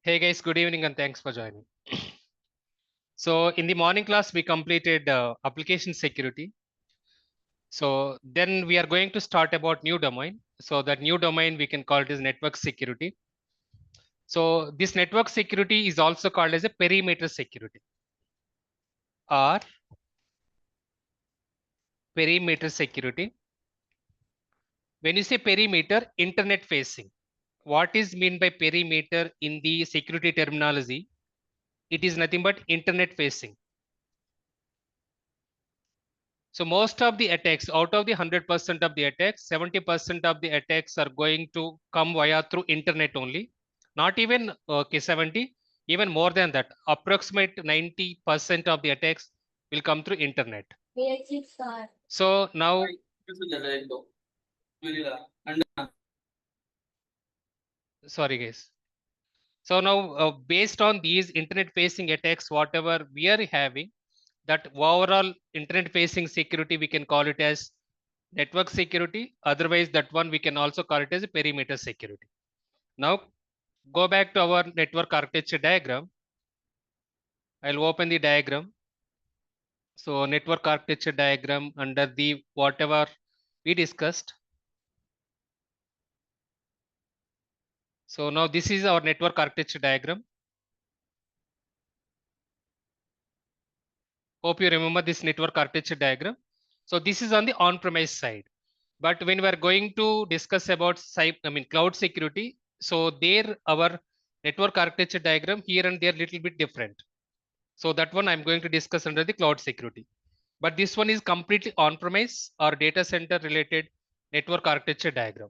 Hey guys, good evening and thanks for joining. So in the morning class, we completed application security. So then we are going to start about new domain. So that new domain we can call it as network security. So this network security is also called as a perimeter security or perimeter security. When you say perimeter, internet facing, what is mean by perimeter in the security terminology? It is nothing but internet facing. So most of the attacks, out of the 100% of the attacks, 70% of the attacks are going to come via through internet only. Not even 70, even more than that. Approximate 90% of the attacks will come through internet. So now, sorry guys. So now, based on these internet-facing attacks, whatever we are having, that overall internet-facing security, we can call it as network security. Otherwise, that one we can also call it as a perimeter security. Now, go back to our network architecture diagram. I'll open the diagram. So, network architecture diagram under the whatever we discussed. So now this is our network architecture diagram. Hope you remember this network architecture diagram. So this is on the on-premise side. But when we are going to discuss about cloud security, so there our network architecture diagram here and there little bit different. So that one I'm going to discuss under the cloud security. But this one is completely on-premise or data center related network architecture diagram.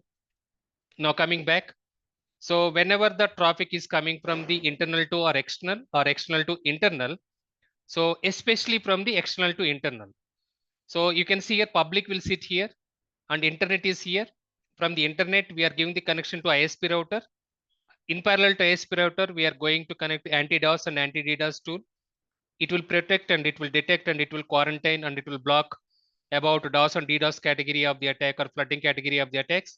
Now coming back. So whenever the traffic is coming from the internal to or external to internal, so especially from the external to internal. So you can see here public will sit here and internet is here. From the internet, we are giving the connection to ISP router. In parallel to ISP router, we are going to connect anti-DOS and anti-DDoS tool. It will protect and it will detect and it will quarantine and it will block about DOS and DDoS category of the attack or flooding category of the attacks.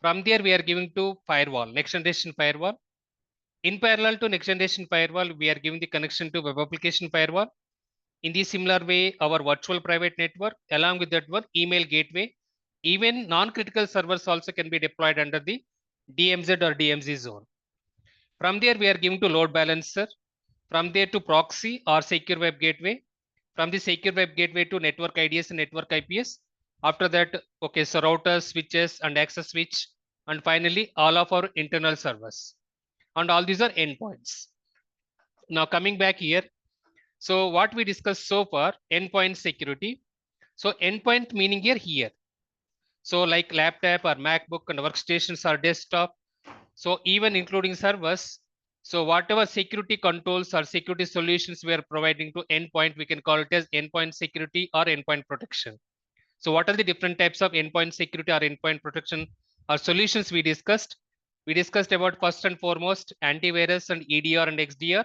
From there, we are giving to firewall, next generation firewall. In parallel to next generation firewall, we are giving the connection to web application firewall. In the similar way, our virtual private network, along with that one, email gateway, even non-critical servers also can be deployed under the DMZ or DMZ zone. From there, we are giving to load balancer. From there to proxy or secure web gateway. From the secure web gateway to network IDS and network IPS. After that, okay, so routers, switches, and access switch. And finally, all of our internal servers. And all these are endpoints. Now coming back here, so what we discussed so far, endpoint security. So endpoint meaning here. So like laptop or MacBook and workstations or desktop. So even including servers. So whatever security controls or security solutions we are providing to endpoint, we can call it as endpoint security or endpoint protection. So what are the different types of endpoint security or endpoint protection or solutions we discussed? We discussed about first and foremost antivirus and EDR and XDR.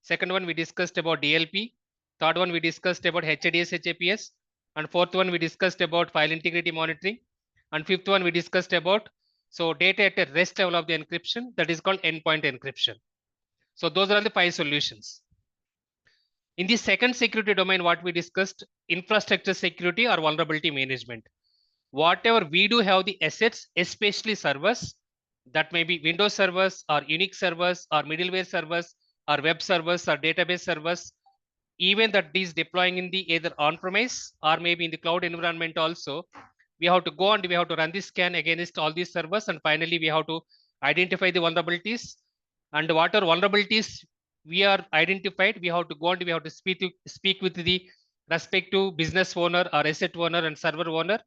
Second one, we discussed about DLP. Third one, we discussed about HADS, HAPS. And fourth one, we discussed about file integrity monitoring. And fifth one, we discussed about so data at a rest level of the encryption that is called endpoint encryption. So those are the 5 solutions. In the second security domain, what we discussed, infrastructure security or vulnerability management. Whatever we do have the assets, especially servers, that may be Windows servers or Unix servers or middleware servers or web servers or database servers, even that is deploying in the either on-premise or maybe in the cloud environment also, we have to go and we have to run the scan against all these servers. And finally, we have to identify the vulnerabilities. And what are vulnerabilities we are identified, we have to go and we have to speak with the respective business owner or asset owner and server owner.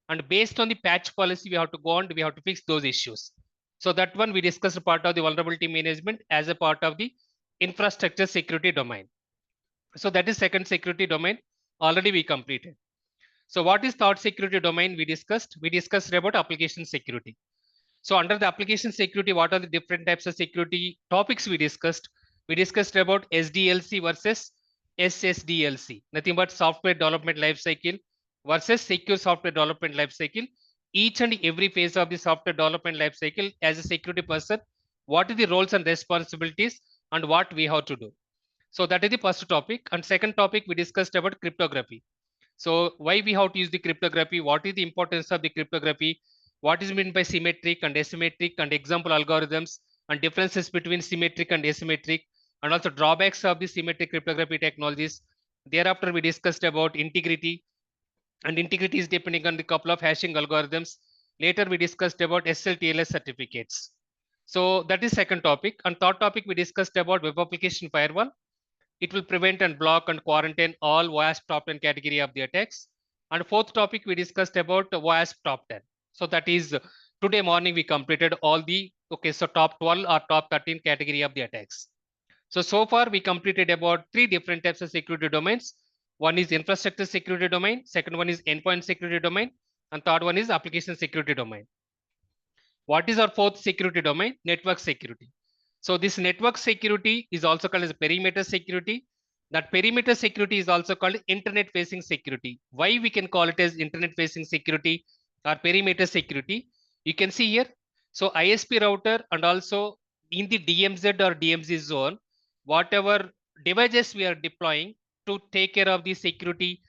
And based on the patch policy, we have to go and we have to fix those issues. So that one we discussed part of the vulnerability management as a part of the infrastructure security domain. So that is second security domain already we completed. So what is third security domain we discussed? We discussed about application security. So under the application security, what are the different types of security topics we discussed? We discussed about SDLC versus SSDLC, nothing but software development lifecycle versus secure software development lifecycle. Each and every phase of the software development lifecycle, as a security person, what are the roles and responsibilities, and what we have to do. So that is the first topic. And second topic, we discussed about cryptography. So why we have to use the cryptography? What is the importance of the cryptography? What is meant by symmetric and asymmetric and example algorithms and differences between symmetric and asymmetric, and also drawbacks of the symmetric cryptography technologies. Thereafter, we discussed about integrity, and integrity is depending on the couple of hashing algorithms. Later, we discussed about SLTLS certificates. So that is second topic. And third topic, we discussed about web application firewall. It will prevent and block and quarantine all WASP top 10 category of the attacks. And fourth topic, we discussed about WASP top 10. So that is today morning we completed all the, okay, so top 12 or top 13 category of the attacks. So far we completed about 3 different types of security domains. One is infrastructure security domain, second one is endpoint security domain, and third one is application security domain. What is our fourth security domain? Network security. So this network security is also called as perimeter security. That perimeter security is also called internet facing security. Why we can call it as internet facing security or perimeter security? You can see here. So ISP router and also in the DMZ or DMZ zone, whatever devices we are deploying to take care of the security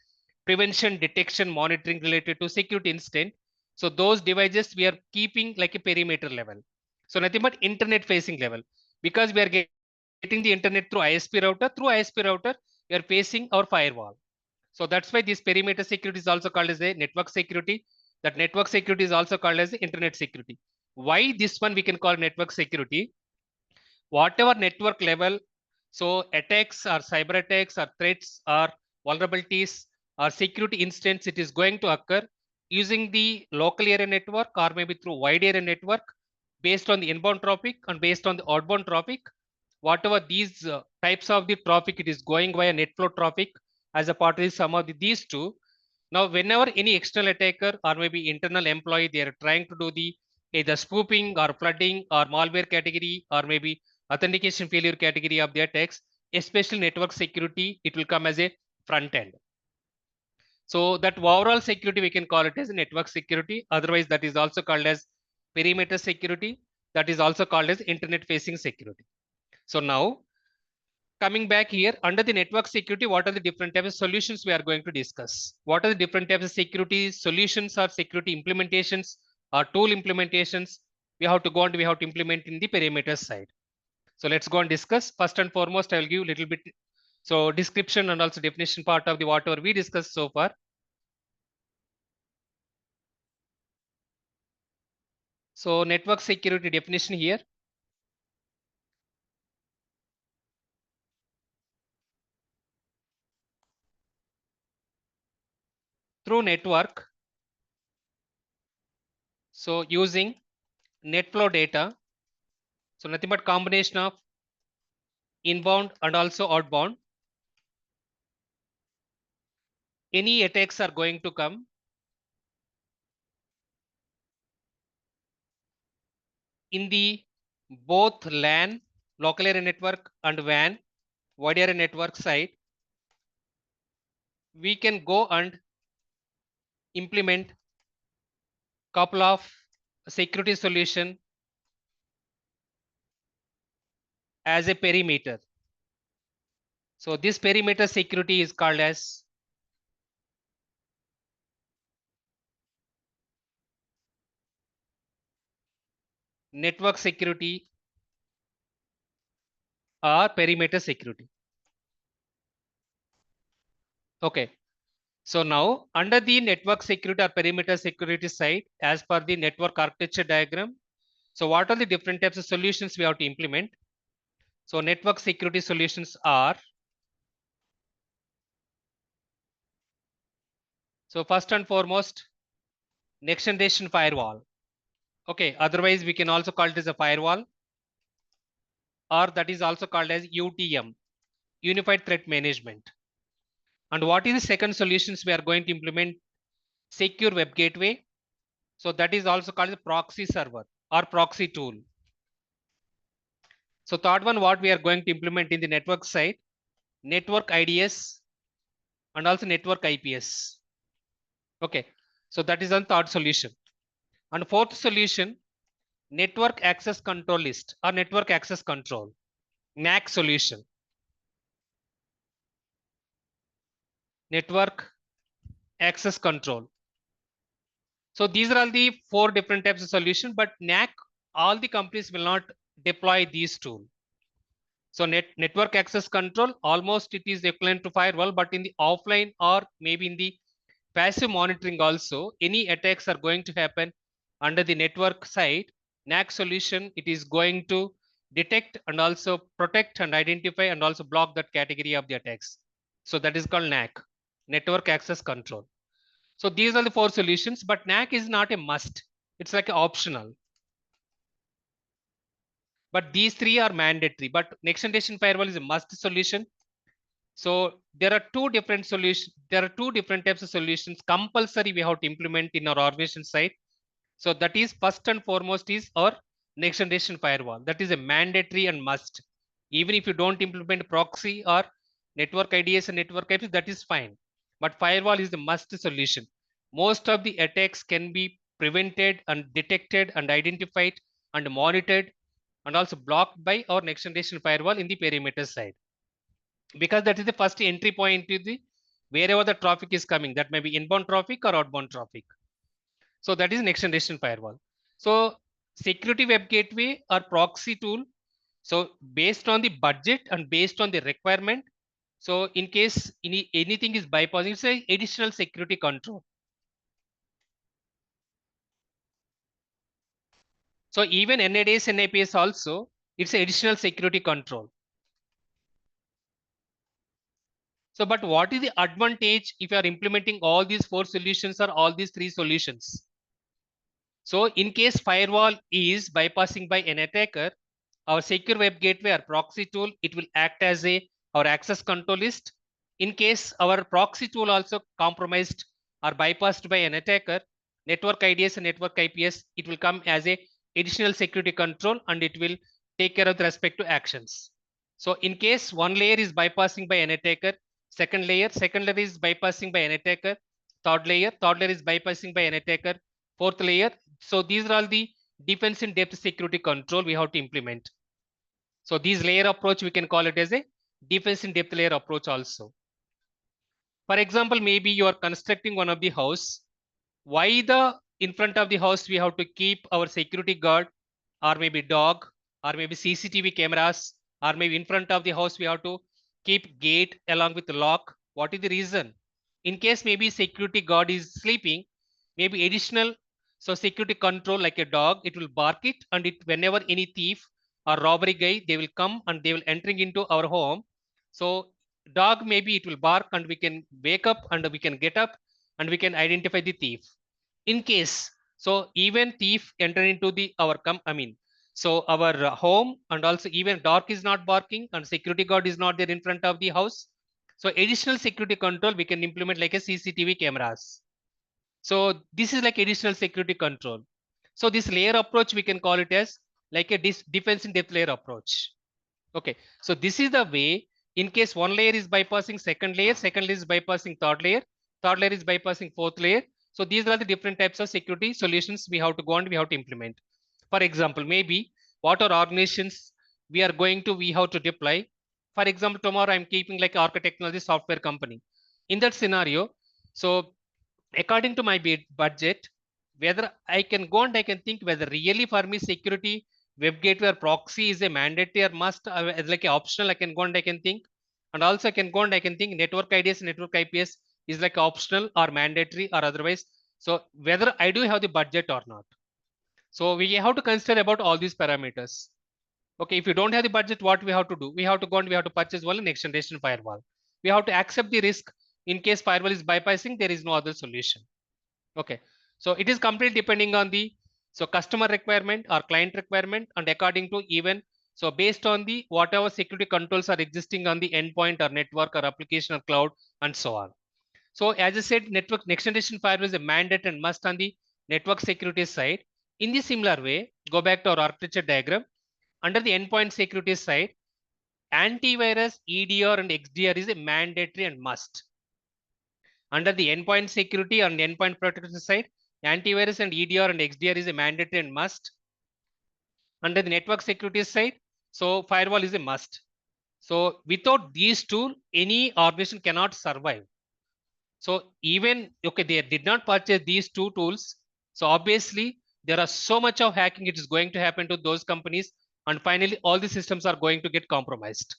prevention, detection, monitoring related to security incident. So those devices we are keeping like a perimeter level. So nothing but internet facing level, because we are getting the internet through ISP router. Through ISP router, we are facing our firewall. So that's why this perimeter security is also called as a network security. That network security is also called as internet security. Why this one we can call network security? Whatever network level, so attacks or cyber attacks or threats or vulnerabilities or security incidents, it is going to occur using the local area network or maybe through wide area network based on the inbound traffic and based on the outbound traffic. Whatever these types of the traffic, it is going via net flow traffic as a part of some of these two. Now, whenever any external attacker or maybe internal employee, they are trying to do the either spoofing or flooding or malware category or maybe authentication failure category of the attacks, especially network security, it will come as a front end. So that overall security, we can call it as network security. Otherwise, that is also called as perimeter security. That is also called as internet facing security. So now coming back here under the network security, what are the different types of solutions we are going to discuss? What are the different types of security solutions or security implementations or tool implementations we have to go and we have to implement in the perimeter side? So let's go and discuss. First and foremost, I will give a little bit so description and also definition part of the whatever we discussed so far. So network security definition here. Through network, so using net flow data, so nothing but combination of inbound and also outbound. Any attacks are going to come in the both LAN, local area network, and WAN, wide area network side. We can go and implement couple of security solution as a perimeter. So this perimeter security is called as network security or perimeter security. Okay. So now under the network security or perimeter security side, as per the network architecture diagram, so what are the different types of solutions we have to implement? So network security solutions are, so first and foremost, next generation firewall. Okay, otherwise we can also call it as a firewall, or that is also called as UTM, Unified Threat Management. And what is the second solutions we are going to implement? Secure Web Gateway. So that is also called a proxy server or proxy tool. So third one, what we are going to implement in the network side, network IDS and also network IPS. Okay, so that is the third solution. And fourth solution, network access control list or network access control, NAC solution. Network access control. So these are all the 4 different types of solution, but NAC, all the companies will not deploy these tools. So network access control, almost it is equivalent to firewall, but in the offline or maybe in the passive monitoring also, any attacks are going to happen under the network side. NAC solution, it is going to detect and also protect and identify and also block that category of the attacks. So that is called NAC, network access control. So these are the 4 solutions, but NAC is not a must. It's like optional. But these 3 are mandatory. But next generation firewall is a must solution. So there are 2 different solutions. There are 2 different types of solutions compulsory we have to implement in our organization side. So that is first and foremost is our next generation firewall. That is a mandatory and must. Even if you don't implement proxy or network IDS and network IPs, that is fine. But firewall is the must solution. Most of the attacks can be prevented and detected and identified and monitored and also blocked by our next generation firewall in the perimeter side, because that is the first entry point to the wherever the traffic is coming. That may be inbound traffic or outbound traffic. So that is next generation firewall. So security web gateway or proxy tool. So based on the budget and based on the requirement. So in case anything is bypassing, it's a additional security control. So even NADS, NAPS also, it's additional security control. So, but what is the advantage if you are implementing all these 4 solutions or all these 3 solutions? So in case firewall is bypassing by an attacker, our secure web gateway or proxy tool, it will act as our access control list. In case our proxy tool also compromised or bypassed by an attacker, network IDS and network IPS, it will come as a additional security control and it will take care of the respective actions. So in case one layer is bypassing by an attacker, second layer is bypassing by an attacker, third layer is bypassing by an attacker, fourth layer. So these are all the defense in depth security control we have to implement. So these layer approach, we can call it as a defense in depth layer approach also. For example, maybe you are constructing one of the house. Why the in front of the house we have to keep our security guard or maybe dog or maybe CCTV cameras, or maybe in front of the house we have to keep gate along with the lock? What is the reason? In case maybe security guard is sleeping, maybe additional so security control like a dog, it will bark it, and it whenever any thief or robbery guy, they will come and they will entering into our home. So dog maybe it will bark and we can wake up and we can get up and we can identify the thief. In case so even thief enter into the our so our home, and also even dog is not barking and security guard is not there in front of the house. So additional security control we can implement like a CCTV cameras. So this is like additional security control. So this layer approach we can call it as like a defense in depth layer approach. Okay, so this is the way. In case one layer is bypassing second layer is bypassing third layer is bypassing fourth layer. So these are the different types of security solutions we have to go and we have to implement. For example, maybe what are organizations we are going to we have to deploy. For example, tomorrow I'm keeping like rkcybertechnology software company. In that scenario, so according to my budget, whether I can go and I can think whether really for me security web gateway or proxy is a mandatory or must, as like a optional, I can go and I can think. And also I can go and I can think network IDS, network IPS is like optional or mandatory or otherwise. So whether I do have the budget or not. So we have to consider about all these parameters. Okay, if you don't have the budget, what we have to do? We have to go and we have to purchase one next generation firewall. We have to accept the risk. In case firewall is bypassing, there is no other solution. Okay, so it is completely depending on the so customer requirement or client requirement, and according to even so based on the whatever security controls are existing on the endpoint or network or application or cloud and so on. So as I said, network next generation firewall is a mandate and must on the network security side. In the similar way, go back to our architecture diagram. Under the endpoint security side, antivirus, EDR, and XDR is a mandatory and must. Under the endpoint security and endpoint protection side, antivirus and EDR and XDR is a mandatory and must. Under the network security side, so firewall is a must. So without these two, any organization cannot survive. So even, okay, they did not purchase these two tools. So obviously there are so much of hacking it is going to happen to those companies, and finally all the systems are going to get compromised.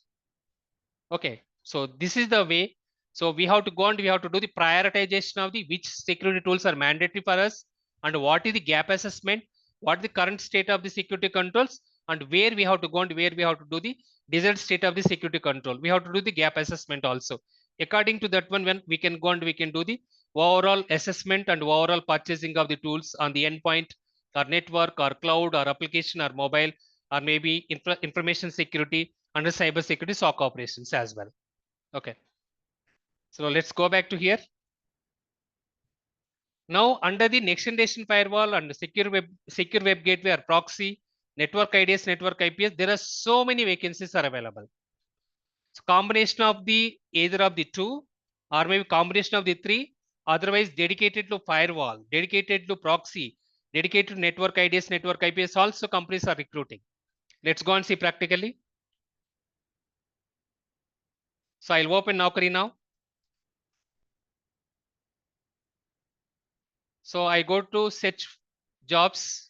Okay, so this is the way. So we have to go and we have to do the prioritization of the which security tools are mandatory for us, and what is the gap assessment, what is the current state of the security controls, and where we have to go and where we have to do the desired state of the security control. We have to do the gap assessment also. According to that one, when we can go and we can do the overall assessment and overall purchasing of the tools on the endpoint or network or cloud or application or mobile or maybe information security under cyber security SOC operations as well. Okay. So let's go back to here. Now under the next generation firewall and secure web gateway or proxy, network IDS, network IPS, there are so many vacancies are available. So combination of the either of the two or maybe combination of the three, otherwise dedicated to firewall, dedicated to proxy, dedicated to network IDS, network IPS, also companies are recruiting. Let's go and see practically. So I'll open Naukri now. So I go to search jobs.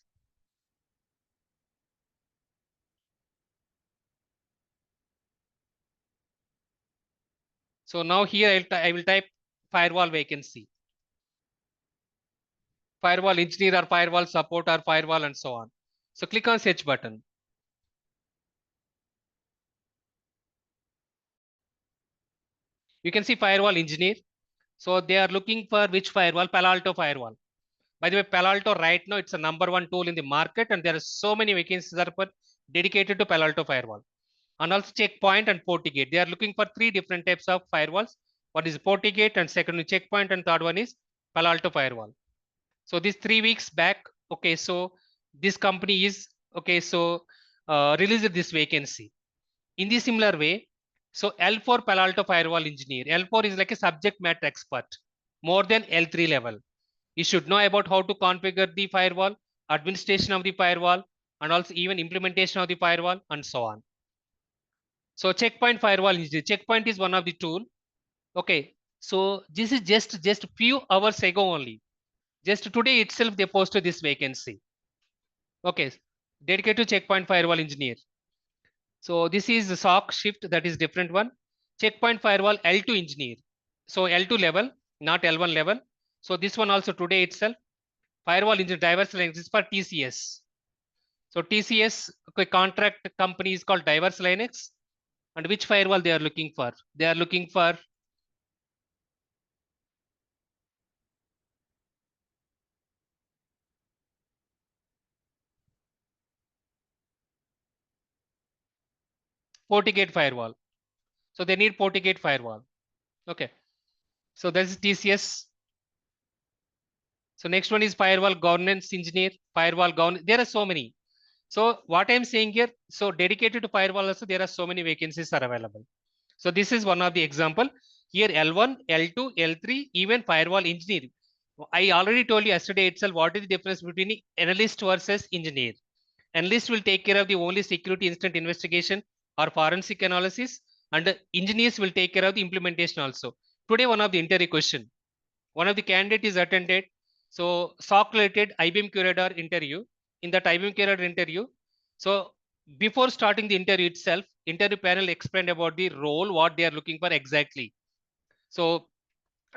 So now here I will type firewall vacancy, firewall engineer or firewall support or firewall and so on. So click on search button. You can see firewall engineer. So they are looking for which firewall? Palo Alto firewall. By the way, Palo Alto right now it's a #1 tool in the market, and there are so many vacancies that are dedicated to Palo Alto firewall. And also checkpoint and FortiGate. They are looking for three different types of firewalls. One is FortiGate, and second is checkpoint, and third one is Palo Alto firewall. So this 3 weeks back, okay, so this company is okay, so released this vacancy. In the similar way, so L4 Palo Alto firewall engineer. L4 is like a subject matter expert, more than L3 level. You should know about how to configure the firewall, administration of the firewall, and also even implementation of the firewall, and so on. So checkpoint firewall engineer. Checkpoint is one of the tool. Okay, so this is just few hours ago only. Just today itself they posted this vacancy. Okay, dedicated to checkpoint firewall engineer. So this is the SOC shift, that is different one. Checkpoint firewall L2 engineer. So L2 level, not L1 level. So this one also today itself. Firewall engineer diverse Linux is for TCS. So TCS, okay, contract company is called diverse Linux. And which firewall they are looking for? They are looking for FortiGate firewall. So they need FortiGate firewall. Okay. So this is TCS. So next one is firewall governance engineer, firewall governance. There are so many. So what I'm saying here, so dedicated to firewall also, there are so many vacancies are available. So this is one of the example. Here L1, L2, L3, even firewall engineer. I already told you yesterday itself what is the difference between analyst versus engineer. Analyst will take care of the only security incident investigation or forensic analysis, and engineers will take care of the implementation also. Today, one of the interview question, one of the candidate is attended. So SOC related IBM Curator interview. In that IBM Curator interview, so before starting the interview itself, interview panel explained about the role, what they are looking for exactly. So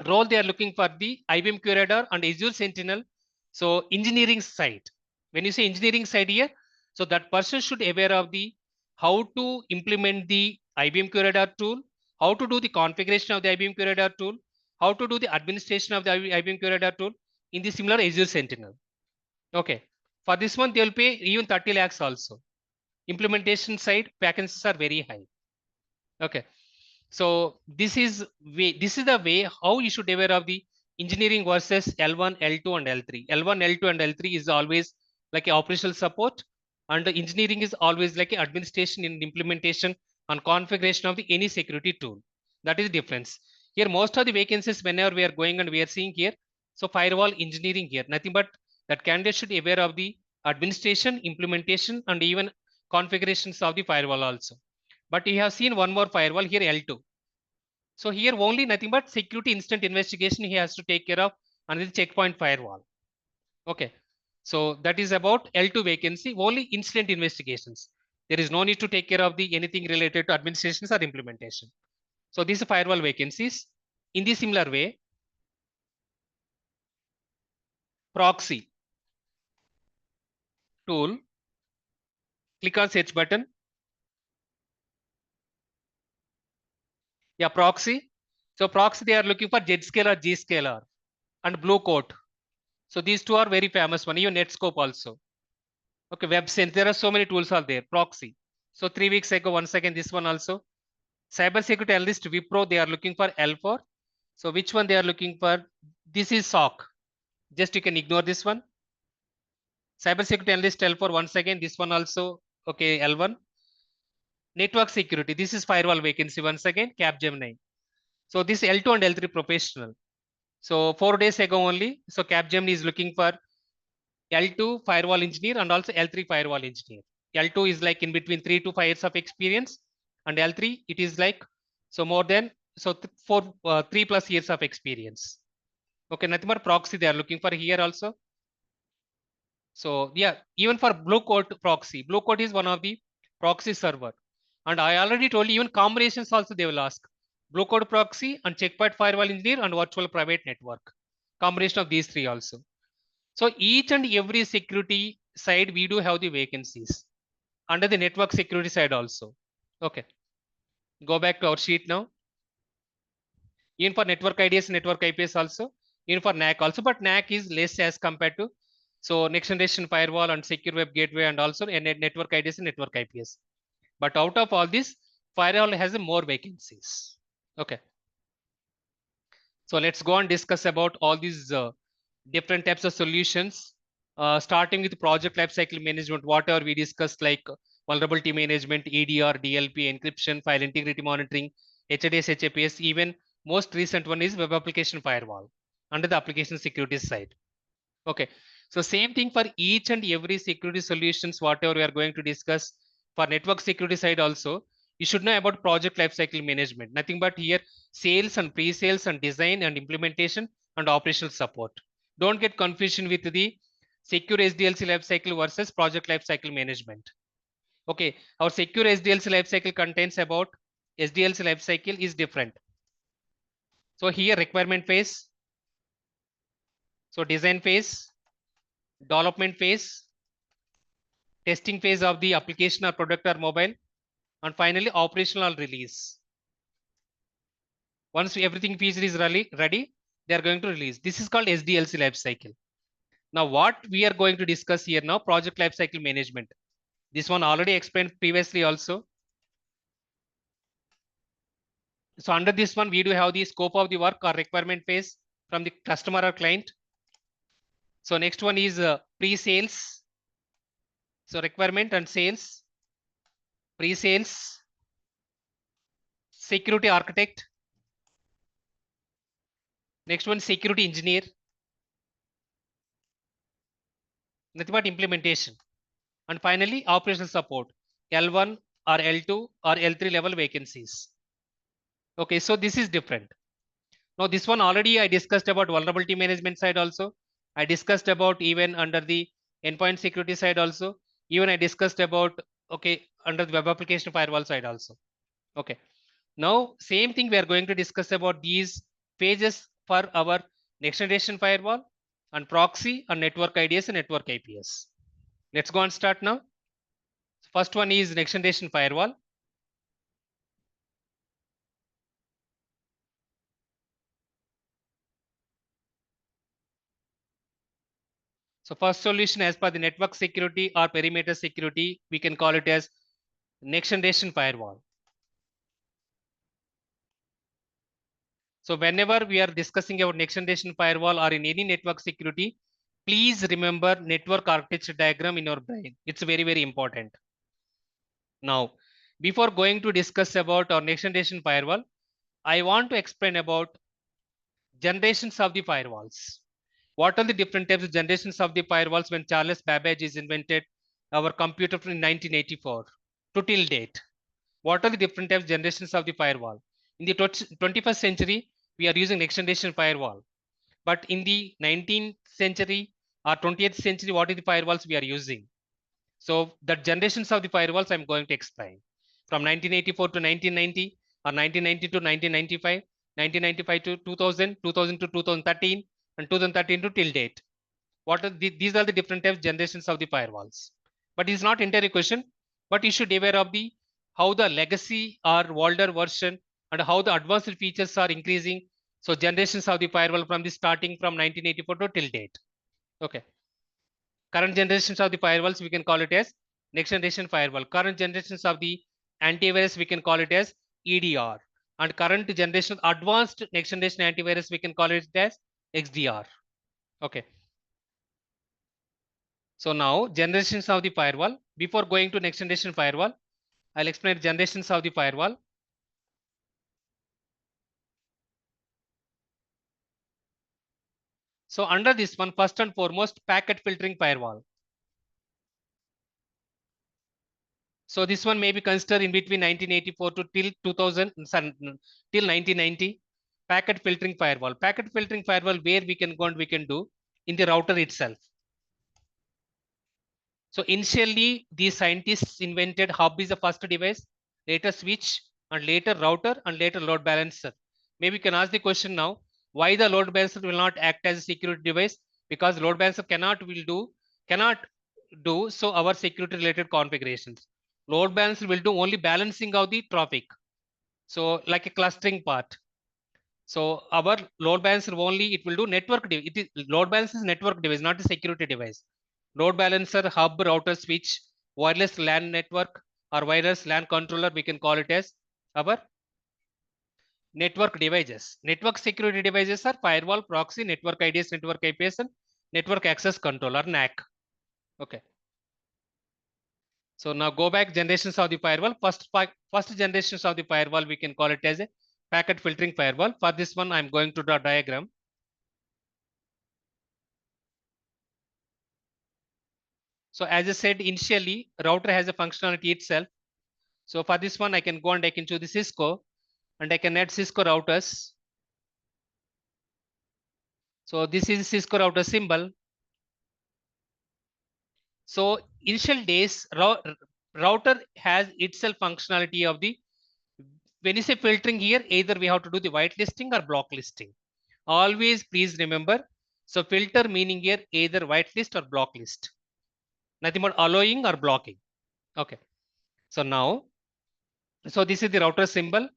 role they are looking for the IBM Curator and Azure Sentinel. So engineering side. When you say engineering side here, so that person should aware of the how to implement the IBM Curator tool, how to do the configuration of the IBM Curator tool, how to do the administration of the IBM Curator tool in the similar Azure Sentinel. Okay. For this one, they will pay even 30 lakhs also. Implementation side vacancies are very high. Okay. So this is the way how you should aware of the engineering versus L1, L2, and L3. L1, L2, and L3 is always like a operational support, and the engineering is always like a administration and implementation and configuration of the any security tool. That is the difference. Here, most of the vacancies, whenever we are going and we are seeing here, so firewall engineering here, nothing but that candidate should be aware of the administration, implementation, and even configurations of the firewall also. But you have seen one more firewall here, L2. So here only nothing but security instant investigation he has to take care of under the checkpoint firewall. Okay. So that is about L2 vacancy, only incident investigations. There is no need to take care of the anything related to administrations or implementation. So these are firewall vacancies. In the similar way, proxy tool, click on search button. Yeah, proxy. So proxy, they are looking for Zscaler, Gscaler, and Blue Coat. So these two are very famous one. Even Netscope also. Okay, WebSense. There are so many tools are there. Proxy. So 3 weeks ago, once again, this one also. Cybersecurity analyst Wipro, they are looking for L4. So which one they are looking for? This is SOC. Just you can ignore this one. Cybersecurity analyst L4, once again, this one also. Okay, L1. Network security. This is firewall vacancy once again. Capgemini. So this L2 and L3 professional. So 4 days ago only. So Capgemini is looking for L2 firewall engineer and also L3 firewall engineer. L2 is like in between 3 to 5 years of experience, and L3 it is like so more than so 3+ years of experience. Okay, nothing more proxy they are looking for here also. So yeah, even for Blue Coat proxy, Blue Coat is one of the proxy server, and I already told you even combinations also they will ask Blue Coat proxy and checkpoint firewall engineer and virtual private network. Combination of these three also. So each and every security side, we do have the vacancies under the network security side also. Okay. Go back to our sheet now. Even for network IDS, network IPS also, even for NAC also, but NAC is less as compared to so next generation firewall and secure web gateway and also a network IDS and network IPS. But out of all this, firewall has more vacancies. Okay. So let's go and discuss about all these different types of solutions, starting with project lifecycle management, whatever we discussed like vulnerability management, EDR, DLP, encryption, file integrity monitoring, HDS, HAPS, even most recent one is web application firewall under the application security side. Okay. So same thing for each and every security solutions, whatever we are going to discuss for network security side also, you should know about project lifecycle management. Nothing but here sales and pre-sales and design and implementation and operational support. Don't get confusion with the secure SDLC lifecycle versus project lifecycle management. Okay, our secure SDLC lifecycle contains about SDLC lifecycle is different. So here requirement phase, so design phase, development phase, testing phase of the application or product or mobile, and finally operational release. Once everything feature is ready, they are going to release. This is called SDLC lifecycle. Now what we are going to discuss here now, project lifecycle management. This one already explained previously also. So under this one, we do have the scope of the work or requirement phase from the customer or client. So next one is pre-sales. So requirement and sales, pre-sales, security architect. Next one, security engineer. Nothing but implementation. And finally, operational support, L1 or L2 or L3 level vacancies. Okay, so this is different. Now this one already I discussed about vulnerability management side also. I discussed about even under the endpoint security side also. Even I discussed about, okay, under the web application firewall side also. Okay. Now same thing we are going to discuss about these phases for our next generation firewall and proxy and network IDS and network IPS. Let's go and start now. First one is next generation firewall. So first solution as per the network security or perimeter security, we can call it as next generation firewall. So whenever we are discussing about next generation firewall or in any network security, please remember network architecture diagram in your brain. It's very, very important. Now, before going to discuss about our next generation firewall, I want to explain about generations of the firewalls. What are the different types of generations of the firewalls when Charles Babbage is invented our computer in 1984 to till date? What are the different types of generations of the firewall? In the 21st century, we are using next generation firewall. But in the 19th century or 20th century, what are the firewalls we are using? So the generations of the firewalls I'm going to explain. From 1984 to 1990, or 1990 to 1995, 1995 to 2000, 2000 to 2013, and 2013 to till date. What are these are the different types generations of the firewalls. But it's not entirely question, but you should be aware of the how the legacy or older version and how the advanced features are increasing. So generations of the firewall from the starting from 1984 to till date. Okay. Current generations of the firewalls, we can call it as next generation firewall. Current generations of the antivirus, we can call it as EDR. And current generation advanced next generation antivirus, we can call it as XDR. Okay. So now generations of the firewall. Before going to next generation firewall, I'll explain generations of the firewall. So under this one, first and foremost, packet filtering firewall. So this one may be considered in between 1984 to till 2000 till 1990. Packet filtering firewall. Packet filtering firewall where we can go and we can do in the router itself. So initially, these scientists invented hub is the first device, later switch, and later router, and later load balancer. Maybe we can ask the question now: why the load balancer will not act as a security device? Because load balancer cannot do so our security related configurations. Load balancer will do only balancing of the traffic. So like a clustering part. So our load balancer only it will do network. It is load balancer is network device, not a security device. Load balancer, hub, router, switch, wireless LAN network or wireless LAN controller. We can call it as our network devices. Network security devices are firewall, proxy, network IDs, network IPS, and network access controller (NAC). Okay. So now go back generations of the firewall. First generations of the firewall we can call it as a packet filtering firewall. For this one, I'm going to draw diagram. So as I said initially, router has a functionality itself. So for this one, I can go and I can choose the Cisco and I can add Cisco routers. So this is Cisco router symbol. So initial days, router has itself functionality of the, when you say filtering here, either we have to do the whitelisting or block listing. Always please remember. So filter meaning here either whitelist or block list. Nothing but allowing or blocking. Okay. So now, so this is the router symbol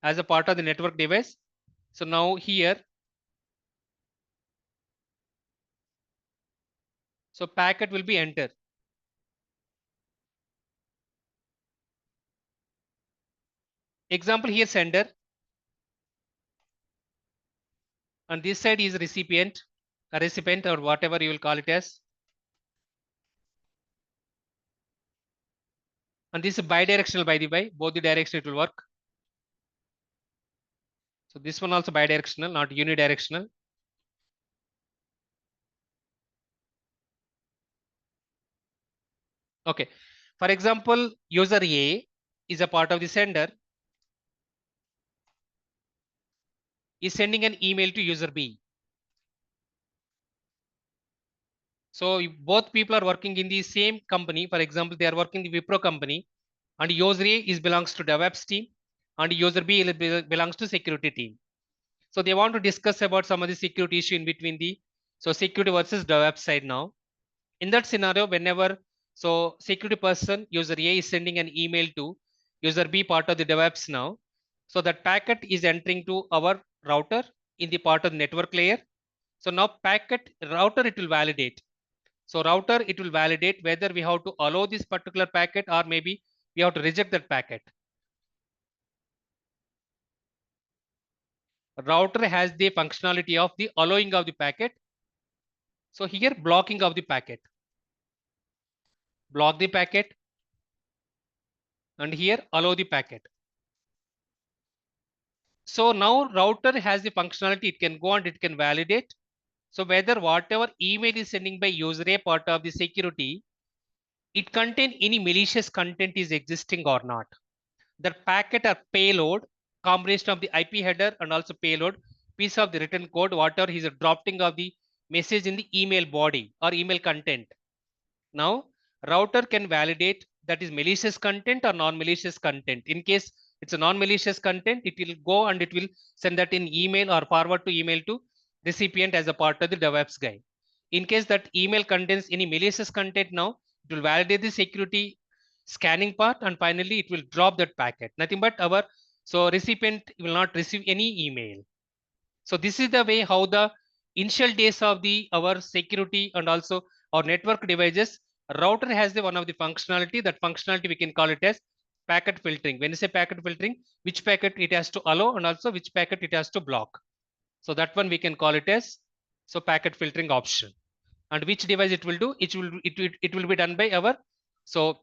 as a part of the network device. So now here, so packet will be entered. Example here sender, and this side is recipient, a recipient or whatever you will call it as. And this is bidirectional by the way, both the direction it will work. So this one also bidirectional, not unidirectional. Okay. For example, user A is a part of the sender, is sending an email to user B. So both people are working in the same company. For example, they are working in the Wipro company, and user A is belongs to DevOps team, and user B belongs to security team. So they want to discuss about some of the security issue in between the security versus DevOps side now. In that scenario, whenever security person user A is sending an email to user B part of the DevOps now, so that packet is entering to our router in the part of the network layer. So now packet router it will validate. So router it will validate whether we have to allow this particular packet or maybe we have to reject that packet. Router has the functionality of the allowing of the packet. So here blocking of the packet. Block the packet and here allow the packet. So now router has the functionality, it can go and it can validate. So whether whatever email is sending by user a part of the security, it contain any malicious content is existing or not. The packet or payload, combination of the IP header and also payload, piece of the written code, whatever is a dropping of the message in the email body or email content. Now, router can validate that is malicious content or non-malicious content. In case it's a non-malicious content, it will go and it will send that in email or forward to email to recipient as a part of the DevOps guide. In case that email contains any malicious content, now it will validate the security scanning part and finally it will drop that packet. Nothing but our, so recipient will not receive any email. So this is the way how the initial days of the our security and also our network devices, router has the one of the functionality. That functionality we can call it as packet filtering. When you say packet filtering, which packet it has to allow and also which packet it has to block. So that one we can call it as so packet filtering option. And which device it will do? It will be done by our so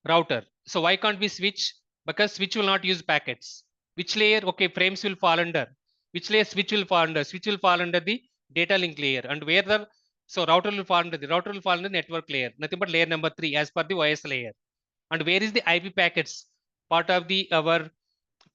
router. So why can't we switch? Because switch will not use packets. Which layer? Okay, frames will fall under. Which layer switch will fall under? Switch will fall under the data link layer. And where the so router will fall under the router will fall under the network layer. Nothing but layer number 3 as per the OS layer. And where is the IP packets? Part of the our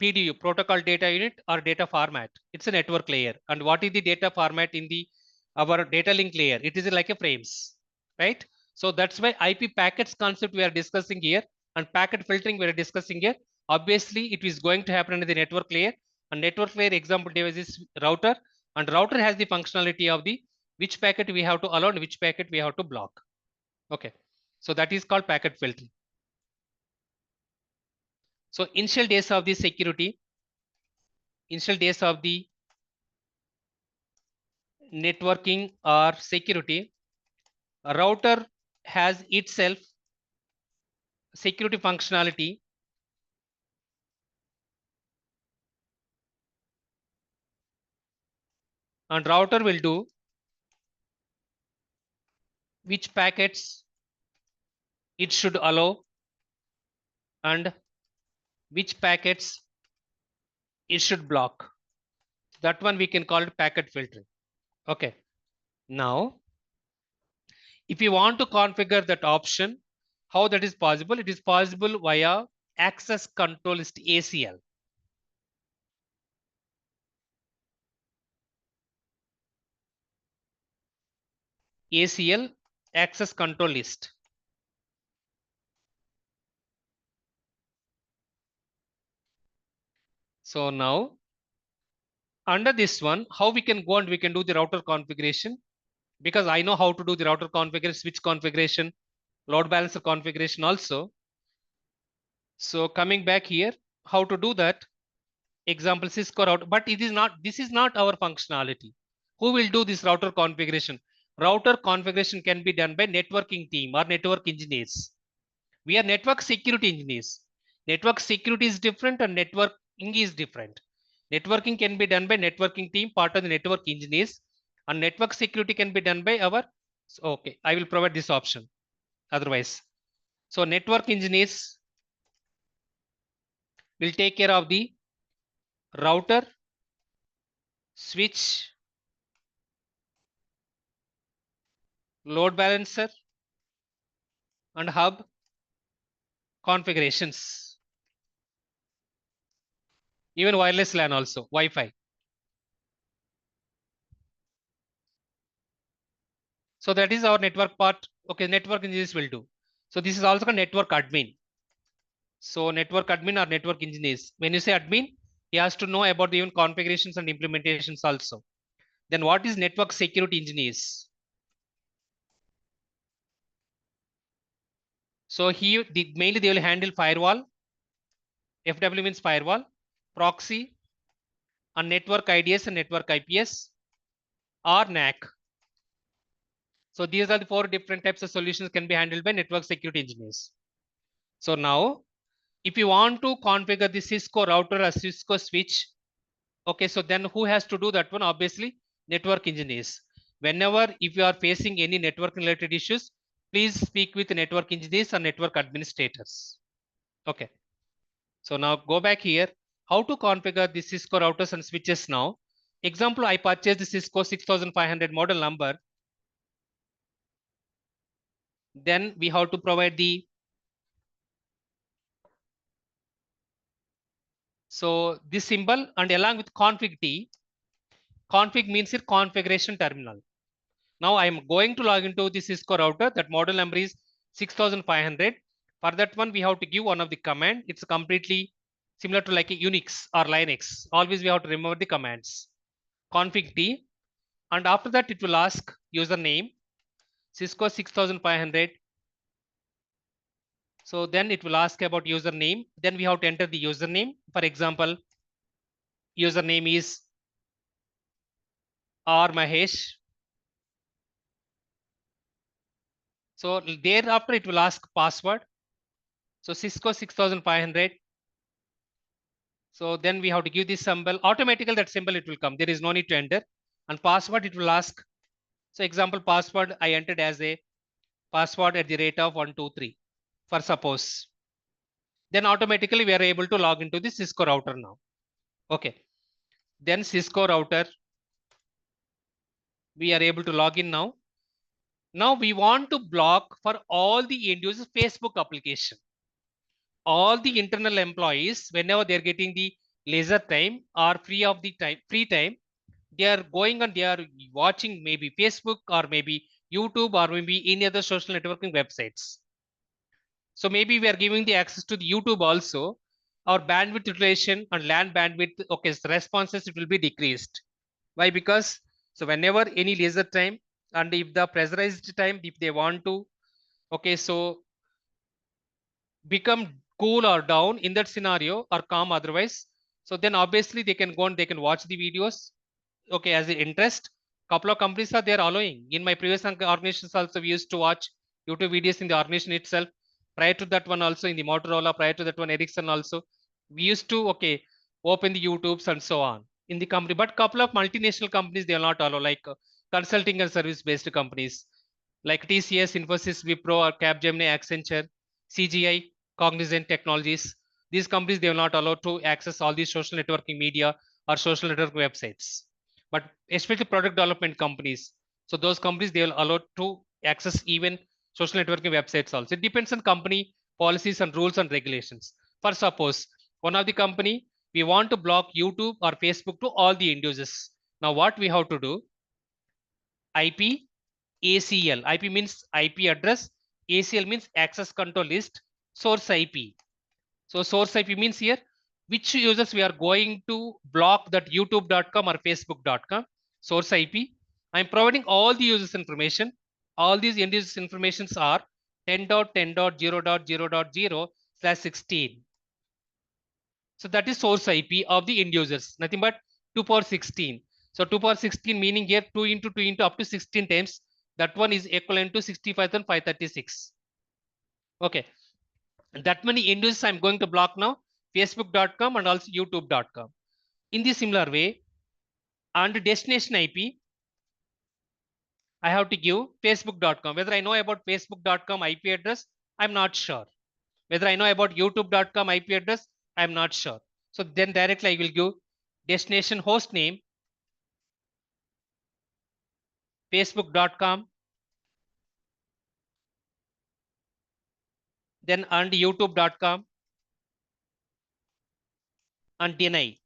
PDU, protocol data unit or data format. It's a network layer. And what is the data format in the our data link layer? It is like a frames, right? So that's why IP packets concept we are discussing here and packet filtering we are discussing here. Obviously, it is going to happen in the network layer. And network layer example device is router, and router has the functionality of the which packet we have to allow and which packet we have to block. Okay, so that is called packet filtering. So initial days of the security, initial days of the networking or security, a router has itself security functionality and router will do which packets it should allow and which packets it should block. That one we can call it packet filtering. Okay. Now, if you want to configure that option, how that is possible? It is possible via access control list ACL. ACL access control list. So now under this one, how we can go and we can do the router configuration, because I know how to do the router configuration, switch configuration, load balancer configuration also. So coming back here, how to do that? Example Cisco router, but it is not, this is not our functionality. Who will do this router configuration? Router configuration can be done by networking team or network engineers. We are network security engineers. Network security is different and networking is different. Networking can be done by networking team, part of the network engineers, and network security can be done by our, okay, I will provide this option otherwise. So network engineers will take care of the router, switch, load balancer, and hub configurations. Even wireless LAN also, Wi-Fi. So that is our network part. Okay, network engineers will do. So this is also a network admin. So network admin or network engineers. When you say admin, he has to know about the even configurations and implementations also. Then what is network security engineers? So mainly they will handle firewall. FW means firewall, proxy, and network IDS and network IPS or NAC. So these are the 4 different types of solutions can be handled by network security engineers. So now, if you want to configure the Cisco router or Cisco switch, okay, so then who has to do that one? Obviously, network engineers. Whenever if you are facing any network related issues, please speak with network engineers or network administrators. Okay. So now go back here. How to configure the Cisco routers and switches now? Example, I purchased the Cisco 6500 model number. Then we have to provide the, so this symbol and along with config T. Config means it configuration terminal. Now I am going to log into the Cisco router. That model number is 6500. For that one, we have to give one of the command. It's completely similar to like a Unix or Linux. Always we have to remember the commands. Config T, and after that it will ask username Cisco 6500. So then it will ask about username. Then we have to enter the username. For example, username is R Mahesh. So thereafter it will ask password. So Cisco 6500. So then we have to give this symbol. Automatically that symbol it will come. There is no need to enter. And password it will ask. So example password I entered as a password at the rate of 123 for suppose. Then automatically we are able to log into the Cisco router now. Okay. Then Cisco router, we are able to log in now. Now we want to block for all the end users Facebook application. All the internal employees, whenever they're getting the leisure time or free time, they are going and they are watching maybe Facebook or maybe YouTube or maybe any other social networking websites. So maybe we are giving the access to the YouTube also. Our bandwidth utilization and LAN bandwidth, okay, so responses it will be decreased. Why? Because so whenever any leisure time and if the pressurized time, if they want to, okay, so become cool or down in that scenario or calm otherwise, so then obviously they can go and they can watch the videos, okay, as an interest. Couple of companies are there allowing. In my previous organizations also we used to watch YouTube videos in the organization itself. Prior to that one also in the Motorola, prior to that one Ericsson also, we used to, okay, open the YouTubes and so on in the company. But couple of multinational companies they will not allow, like consulting and service based companies like TCS, Infosys, Wipro, or Capgemini, Accenture, CGI, Cognizant Technologies. These companies they will not allow to access all these social networking media or social network websites. But especially product development companies, so those companies they will allow to access even social networking websites also. It depends on company policies and rules and regulations. For suppose one of the company we want to block YouTube or Facebook to all the end users. Now what we have to do? IP ACL. IP means IP address. ACL means access control list. Source IP. So source IP means here which users we are going to block, that youtube.com or facebook.com. Source IP. I'm providing all the users information. All these end users informations are 10.10.0.0.0/16. So that is source IP of the end users. Nothing but 2 power 16. So 2 power 16 meaning here 2 into 2 into up to 16 times. That one is equivalent to 65,536. Okay. That many end users I'm going to block now. Facebook.com and also YouTube.com. In the similar way, under destination IP, I have to give Facebook.com. Whether I know about Facebook.com IP address, I'm not sure. Whether I know about youtube.com IP address, I'm not sure. So then directly I will give destination host name, facebook.com, then and youtube.com and deny.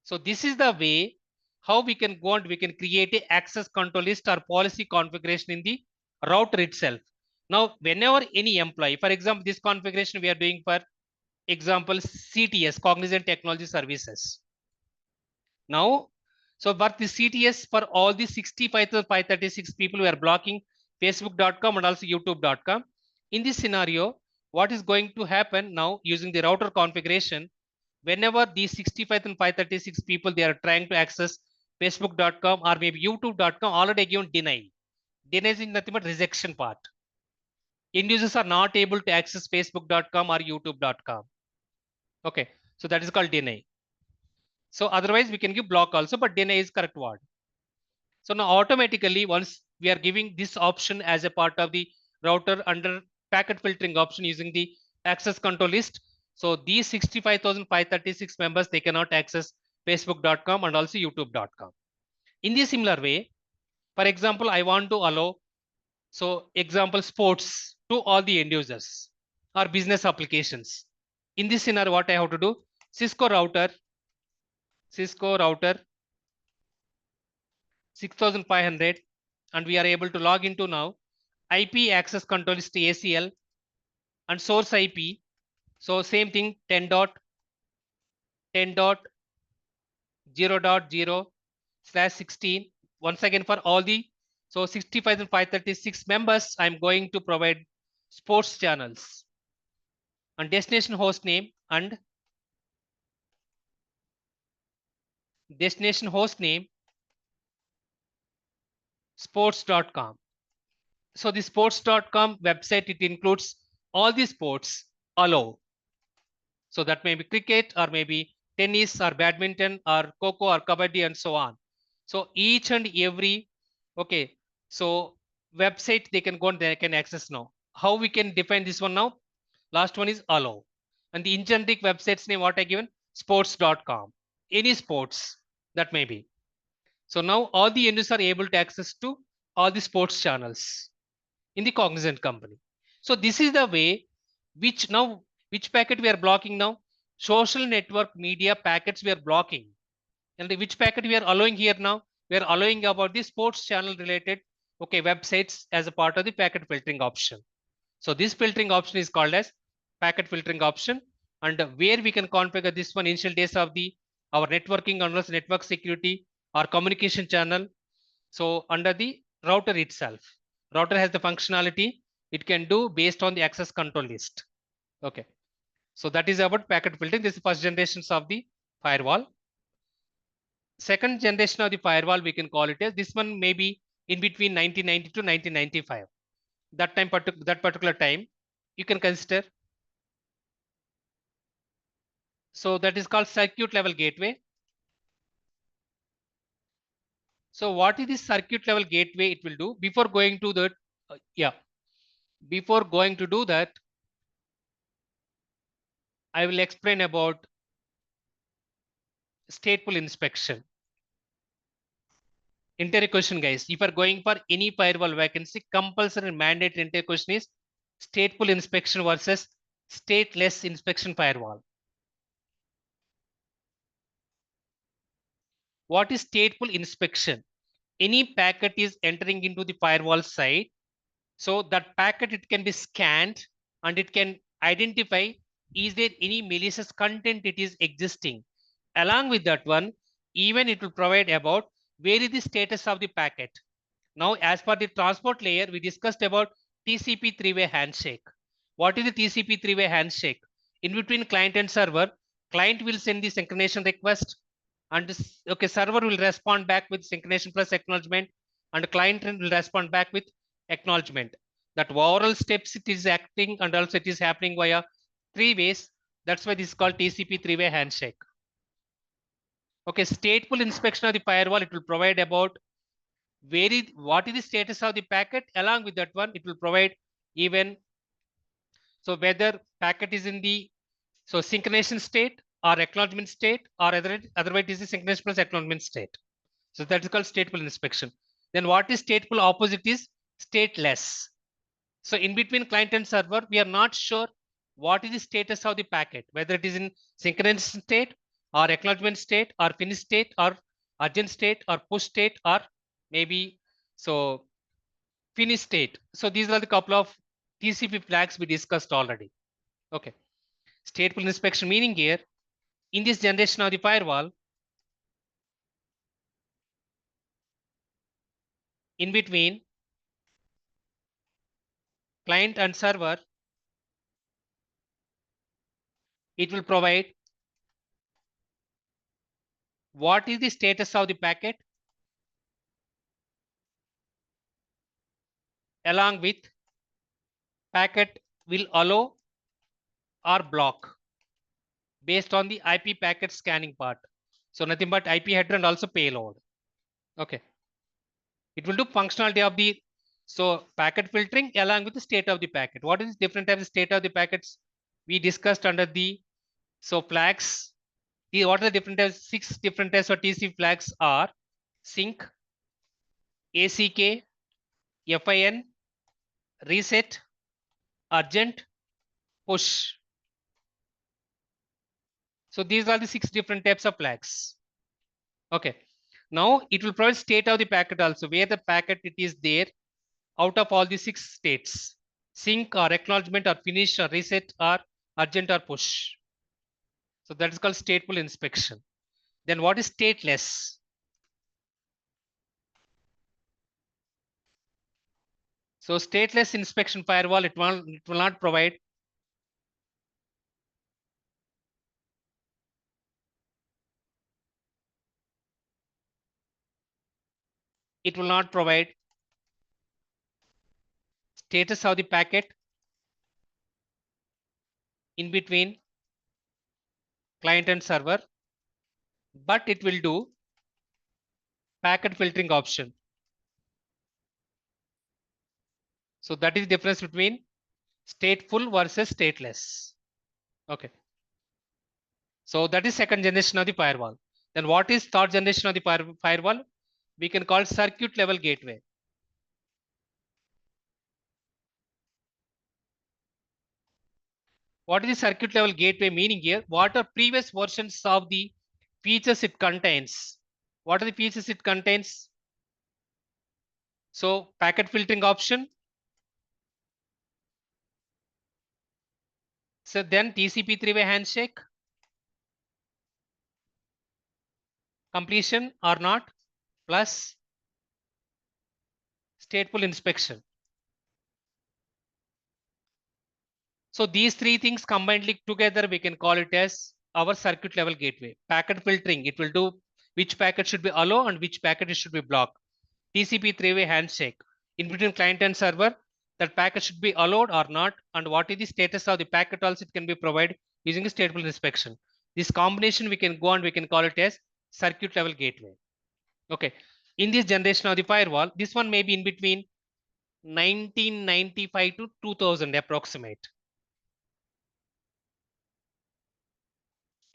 So this is the way how we can go and we can create a access control list or policy configuration in the router itself. Now, whenever any employee, for example, this configuration we are doing for example, CTS, Cognizant Technology Services. Now, so for the CTS, for all the 65,536 people we are blocking facebook.com and also youtube.com. In this scenario, what is going to happen now using the router configuration, whenever these 65,536 people they are trying to access facebook.com or maybe youtube.com, already given deny. Deny is nothing but rejection part. End users are not able to access facebook.com or youtube.com. Okay, so that is called deny. So otherwise we can give block also, but deny is correct word. So now automatically once we are giving this option as a part of the router under packet filtering option using the access control list. So these 65,536 members, they cannot access facebook.com and also youtube.com. In this similar way, for example, I want to allow, so example, sports to all the end users or business applications. In this scenario, what I have to do, Cisco router 6500, and we are able to log into now. IP access control is to ACL and source IP. So same thing, 10.10.0.0/16. Once again for all the, so 65,536 members, I'm going to provide sports channels and destination host name and sports.com. So the sports.com website, it includes all the sports allow. So that may be cricket or maybe tennis or badminton or coco or kabaddi and so on. So each and every, okay, so website they can go and they can access now. How we can define this one now? Last one is allow. And the in generic website's name what I given? Sports.com. Any sports that may be. So now all the users are able to access to all the sports channels in the Cognizant company. So this is the way which now, which packet we are blocking now? Social network media packets we are blocking. And which packet we are allowing here now? We are allowing about the sports channel related, okay, websites as a part of the packet filtering option. So this filtering option is called as packet filtering option, and where we can configure this one initial days of the our networking and also network security or communication channel. So under the router itself, router has the functionality it can do based on the access control list. Okay. So that is about packet filtering. This is first generations of the firewall. Second generation of the firewall, we can call it as this one maybe in between 1990 to 1995. That time, that particular time, you can consider. So that is called circuit level gateway. So what is this circuit level gateway? It will do before going to that. Before going to do that, I will explain about stateful inspection. Entire question, guys. If you are going for any firewall vacancy, compulsory mandate entire question is stateful inspection versus stateless inspection firewall. What is stateful inspection? Any packet is entering into the firewall side. So that packet, it can be scanned and it can identify is there any malicious content it is existing. Along with that one, even it will provide about where is the status of the packet. Now, as per the transport layer, we discussed about TCP three-way handshake. What is the TCP three-way handshake? In between client and server, client will send the synchronization request, and this, okay, server will respond back with synchronization plus acknowledgement, and client will respond back with acknowledgement. That overall steps it is acting, and also it is happening via three ways. That's why this is called TCP three-way handshake. Okay, stateful inspection of the firewall, it will provide about what is the status of the packet. Along with that one, it will provide even, so whether packet is in the, so synchronization state or acknowledgement state, or otherwise it is the synchronization plus acknowledgement state. So that is called stateful inspection. Then what is stateful opposite is stateless. So in between client and server, we are not sure what is the status of the packet, whether it is in synchronization state or acknowledgement state or finish state or urgent state or push state or maybe so finish state. So these are the couple of TCP flags we discussed already. Okay. Stateful inspection meaning here, in this generation of the firewall, in between client and server, it will provide what is the status of the packet along with packet will allow or block based on the IP packet scanning part. So nothing but IP header and also payload. Okay. It will do functionality of the, so packet filtering along with the state of the packet. What is different types of state of the packets we discussed under the, so flags, What are the different types? 6 different types of TCP flags are sync, ACK, FIN, reset, urgent, push. So these are the 6 different types of flags. Okay. Now it will provide state of the packet also, where the packet it is there out of all the 6 states. Sync or acknowledgement or finish or reset or urgent or push. So that is called stateful inspection. Then what is stateless? So stateless inspection firewall, it will not provide status of the packet in between client and server, but it will do packet filtering option. So that is the difference between stateful versus stateless. Okay. So that is second generation of the firewall. Then what is third generation of the firewall? We can call circuit level gateway. What is the circuit level gateway meaning here? What are previous versions of the features it contains? What are the features it contains? So packet filtering option. So then TCP three-way handshake, completion or not, plus stateful inspection. So these 3 things combined together, we can call it as our circuit level gateway. Packet filtering, it will do which packet should be allow and which packet should be blocked. TCP three-way handshake, in between client and server, that packet should be allowed or not, and what is the status of the packet also it can be provided using a stateful inspection. This combination we can go and we can call it as circuit level gateway. Okay. In this generation of the firewall, this one may be in between 1995 to 2000 approximate.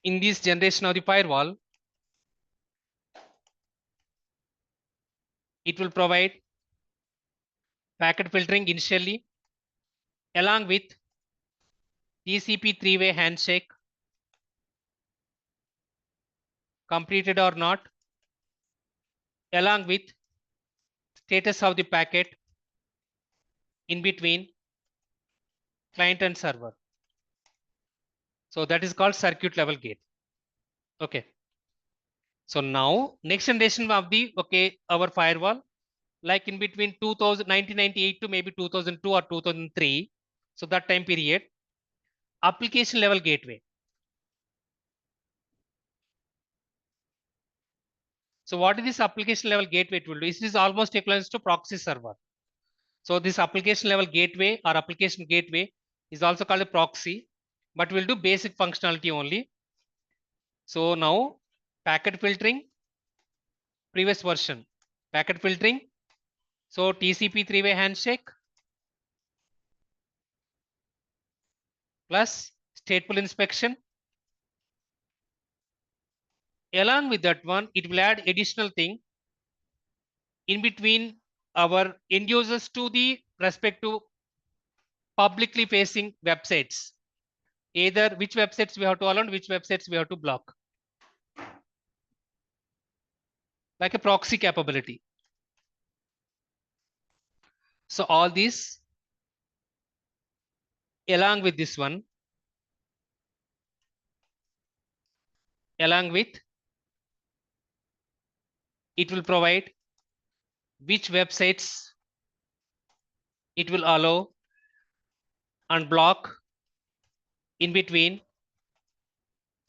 In this generation of the firewall, it will provide packet filtering initially along with TCP three-way handshake, completed or not, along with status of the packet in between client and server. So that is called circuit level gate. Okay. So now next generation of the our firewall, like in between 1998 to maybe 2002 or 2003. So that time period, application level gateway. So what is this application level gateway it will do? This is almost equivalent to proxy server. So this application level gateway or application gateway is also called a proxy, but will do basic functionality only. So now packet filtering, previous version, packet filtering. So TCP three-way handshake plus stateful inspection. Along with that one, it will add additional thing in between our end users to the respective publicly facing websites. Either which websites we have to allow and which websites we have to block. Like a proxy capability. So all these along with this one, along with it will provide which websites it will allow and block in between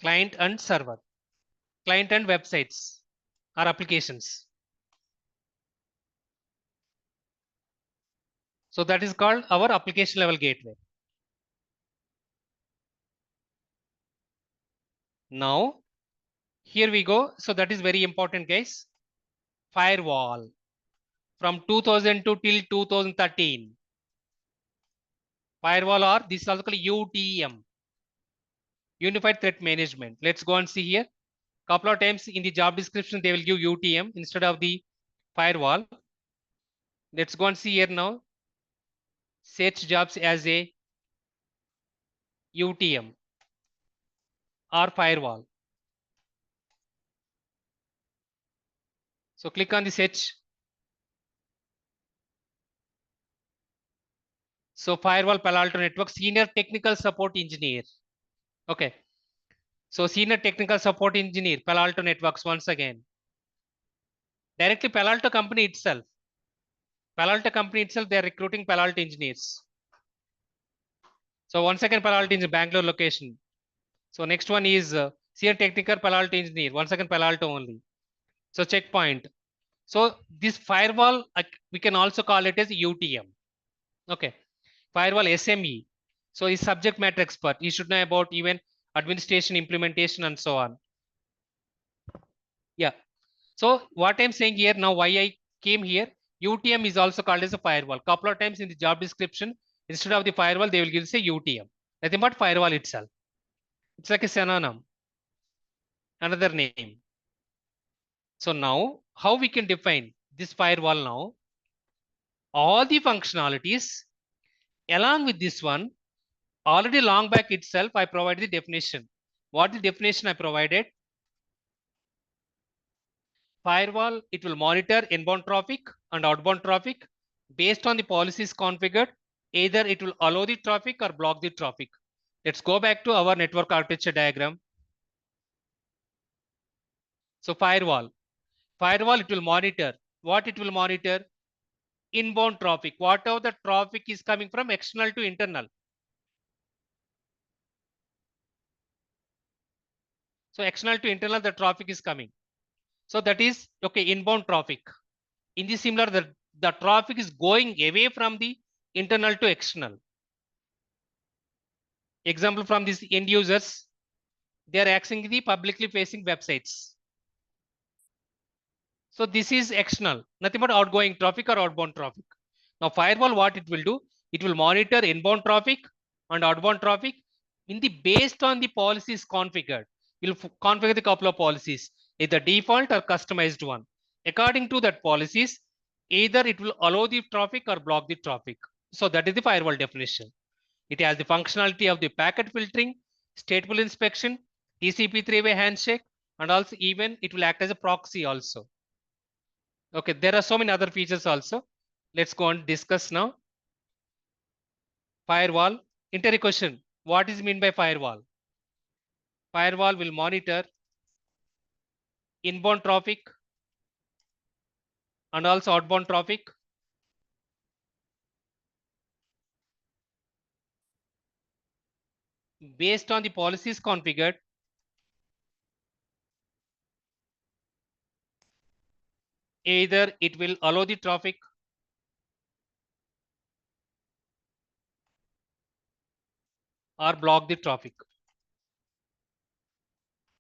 client and server, client and websites or applications. So that is called our application level gateway. Now here we go. So that is very important, guys. Firewall from 2002 till 2013. Firewall or this is also called UTM, Unified Threat Management. Let's go and see here. Couple of times in the job description, they will give UTM instead of the firewall. Let's go and see here now. Search jobs as a UTM or firewall. So click on the search. So firewall Palo Alto Network Senior Technical Support Engineer. Okay. So Senior Technical Support Engineer, Palo Alto Networks once again. Directly Palo Alto company itself. Palo Alto company itself, they are recruiting Palo Alto engineers. So once again, Palo Alto in Bangalore location. So next one is Senior Technical Palo Alto Engineer. Once again, Palo Alto only. So checkpoint. So this firewall, we can also call it as UTM. Okay. Firewall SME. So he's subject matter expert. He should know about even administration, implementation, and so on. Yeah. So what I'm saying here now, why I came here, UTM is also called as a firewall. Couple of times in the job description, instead of the firewall, they will give say UTM. Nothing but firewall itself. It's like a synonym, another name. So now, how we can define this firewall now? All the functionalities along with this one, already long back itself, I provided the definition. What the definition I provided? Firewall, it will monitor inbound traffic and outbound traffic based on the policies configured. Either it will allow the traffic or block the traffic. Let's go back to our network architecture diagram. So firewall, it will monitor. What it will monitor? Inbound traffic. Whatever the traffic is coming from external to internal. So external to internal, the traffic is coming. So that is okay. Inbound traffic. In the similar, the traffic is going away from the internal to external. Example from these end users, they are accessing the publicly facing websites. So this is external, nothing but outgoing traffic or outbound traffic. Now firewall, what it will do? It will monitor inbound traffic and outbound traffic in the based on the policies configured. You'll configure the couple of policies, either default or customized one. According to that policies, either it will allow the traffic or block the traffic. So that is the firewall definition. It has the functionality of the packet filtering, stateful inspection, TCP three-way handshake, and also even it will act as a proxy also. Okay, there are so many other features also. Let's go and discuss now. Firewall. Enter a question. What is mean by firewall? Firewall will monitor inbound traffic and also outbound traffic based on the policies configured. Either it will allow the traffic or block the traffic.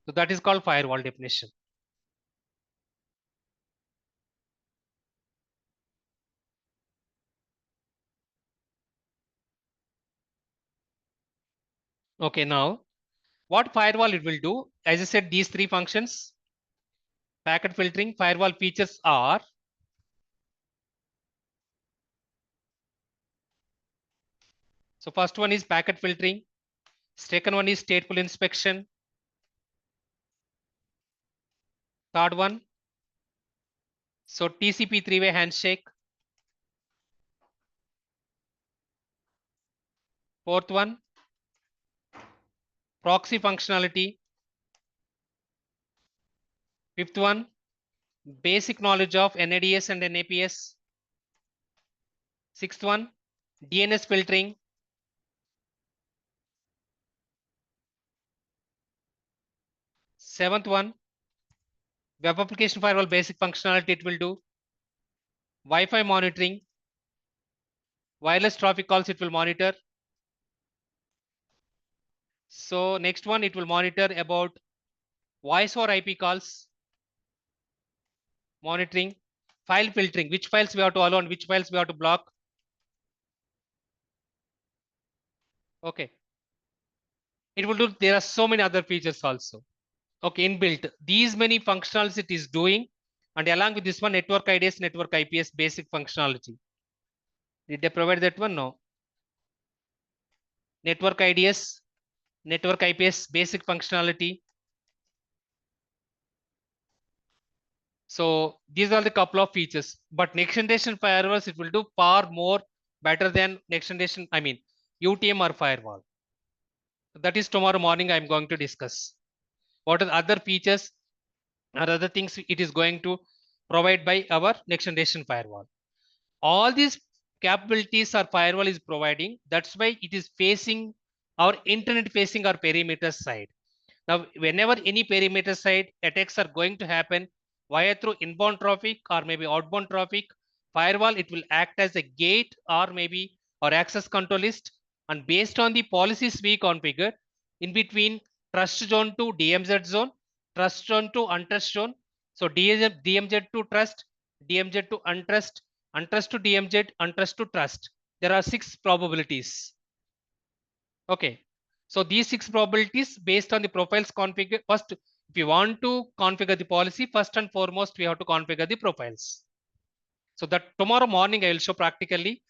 So that is called firewall definition. Okay, now what firewall it will do? As I said, these three functions, packet filtering, firewall features are so first one is packet filtering, second one is stateful inspection, third one, so TCP three-way handshake, fourth one, proxy functionality, fifth one, basic knowledge of NADS and NAPS, sixth one, DNS filtering, seventh one, web application firewall basic functionality it will do, Wi-Fi monitoring, wireless traffic calls it will monitor. So next one, it will monitor about voice over IP calls, monitoring, file filtering, which files we have to allow and which files we have to block. Okay. It will do, there are so many other features also. Okay, inbuilt. These many functionalities it is doing, and along with this one, network IDs, network IPS basic functionality. Did they provide that one? No. Network IDs, network IPS basic functionality. So these are the couple of features, but next generation firewalls, it will do far more better than next generation, I mean, UTM or firewall. That is tomorrow morning I'm going to discuss. What are the other features or other things it is going to provide by our next generation firewall. All these capabilities our firewall is providing. That's why it is facing our internet facing our perimeter side. Now, whenever any perimeter side attacks are going to happen via through inbound traffic or maybe outbound traffic, firewall, it will act as a gate or maybe or access control list. And based on the policies we configure in between trust zone to DMZ zone, trust zone to untrust zone. So DMZ to trust, DMZ to untrust, untrust to DMZ, untrust to trust. There are 6 probabilities. Okay. So these 6 probabilities based on the profiles configure. First, if you want to configure the policy, first and foremost, we have to configure the profiles. So that tomorrow morning, I will show practically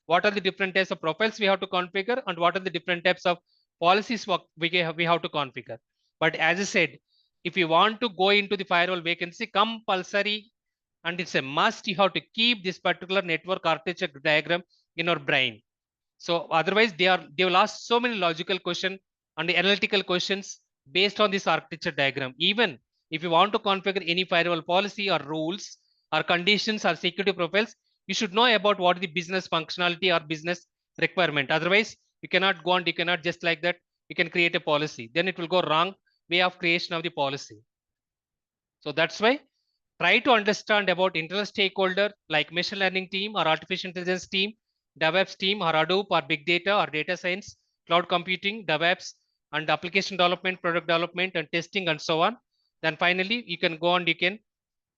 what are the different types of profiles we have to configure and what are the different types of policies we have to configure. But as I said, if you want to go into the firewall vacancy, compulsory and it's a must, you have to keep this particular network architecture diagram in your brain. So otherwise they will ask so many logical questions and the analytical questions based on this architecture diagram. Even if you want to configure any firewall policy or rules or conditions or security profiles, you should know about what the business functionality or business requirement. Otherwise, you cannot go and you cannot just like that. You can create a policy. Then it will go wrong way of creation of the policy. So that's why try to understand about internal stakeholder like machine learning team or artificial intelligence team, DevOps team or Hadoop or big data or data science, cloud computing, DevOps and application development, product development and testing and so on. Then finally, you can go and you can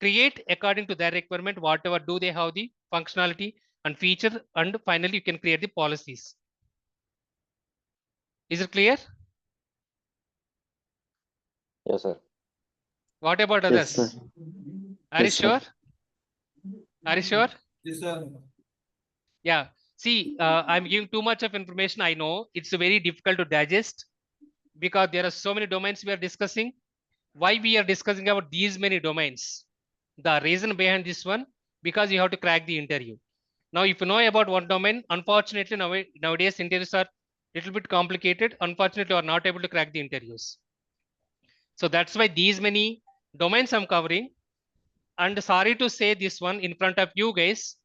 create according to their requirement, whatever do they have the functionality and feature. And finally, you can create the policies. Is it clear? Yes, sir. What about Yes, sir. others? Are you Yes, sir. sure? Are you sure? Yes, sir. Yeah. See, I'm giving too much of information. I know it's very difficult to digest because there are so many domains we are discussing. Why we are discussing about these many domains? The reason behind this one, because you have to crack the interview. Now, if you know about one domain, unfortunately nowadays interviews are a little bit complicated. Unfortunately, you are not able to crack the interviews. So that's why these many domains I'm covering. And sorry to say this one in front of you guys,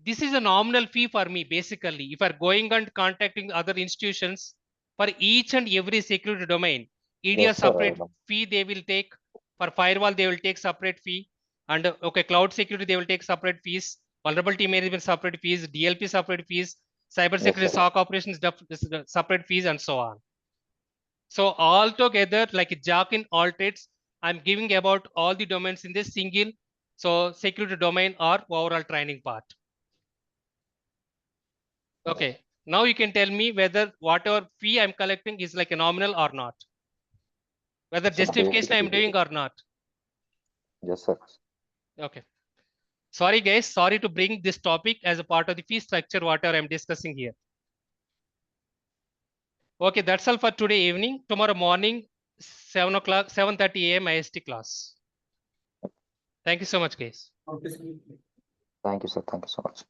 this is a nominal fee for me basically. If I'm going and contacting other institutions for each and every security domain, EDR Yes, sir. separate fee they will take. For firewall they will take separate fee, and okay, cloud security they will take separate fees, vulnerability management separate fees, DLP separate fees, cyber Yes, security sir. SOC operations separate fees, and so on. So all together, like a jack in all trades, I'm giving about all the domains in this single so security domain or overall training part. Okay. Now you can tell me whether whatever fee I'm collecting is like a nominal or not. Whether It's a justification I'm doing or not. Yes, sir. Okay. Sorry guys, sorry to bring this topic as a part of the fee structure, whatever I'm discussing here. Okay, that's all for today evening. Tomorrow morning, 7 o'clock, 7:30 a.m. IST class. Thank you so much, guys. Okay, sir. Thank you, sir. Thank you so much.